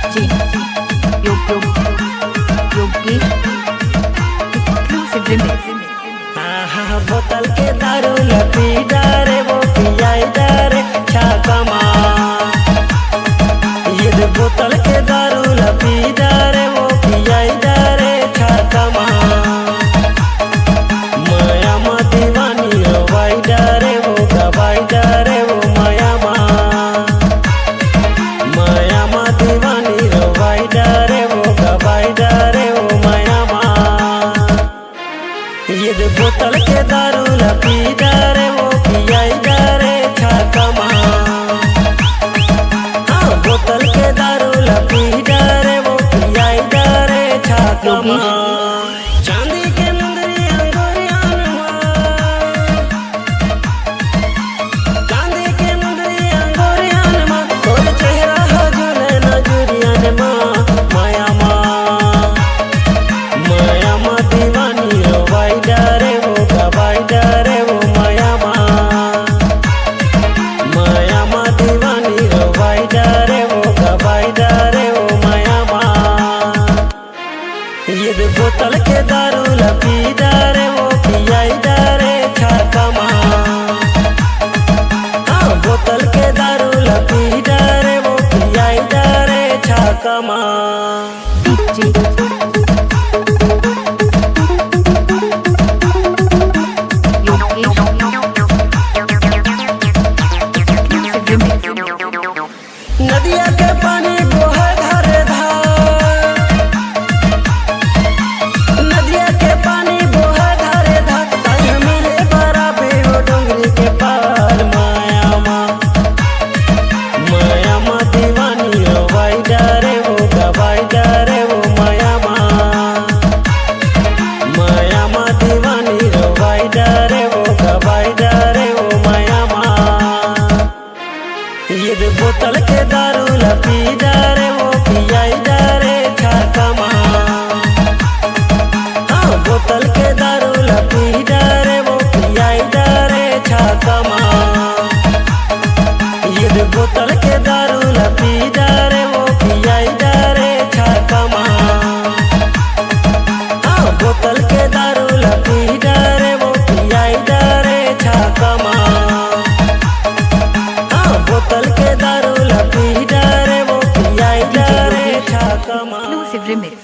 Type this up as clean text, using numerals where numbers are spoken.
DJ Yogesh exclusive remix। बोतल के दारू लपी डारे वो पियाई डारे छाकमा ये बोतल के दारू लपी डारे वो पियाई डारे छाकमा माया मा दीवानी रवाई डारे वो गवाई डारे वो माया मा दीवानी रवाई डारे वो गवाई डारे वो माया मा ये बोतल के दारू लपी डारे वो पियाई डारे छाकमा बोतल के दारू लपी डारे वो पियाई डारे छाकमा चांदी के मुंदरी अंगूरियान चांदी के मुंदरी अंगूरियान तोर चेहरा हजुले नजरियान माया मा दीवानी रवाई डारे वो गवाई डारे वो माया मा दीवानी रवाई डारे वो गवाई डारे वो माया मा ये बोतल के दारू लपी डारे वो पियाई डारे छाकमा बोतल के दारू लपी डारे वो पियाई डारे छाकमा DJ नदिया के पानी बोहे धारे धार नदिया के पानी बोहे धारे धार ताई मिले बराबे वो डोंगरी के पार माया मा दीवानी रवाई डारे वो गवाई डारे वो माया मा दीवानी रवाई डारे वो गवाई डारे वो माया मा ये बोतल के दारू लपी डारे वो पियाई डारे छाकमा बोतल के दारू लपी डारे वो पियाई डारे छाकमा ये बोतल के दारू लपी डारे वो पियाई डारे छाकमा बोतल के दारू लपी डारे वो पियाई डारे छाकमा बोतल के दारू लपी डारे वो पियाई डारे छाकमा exclusive remix।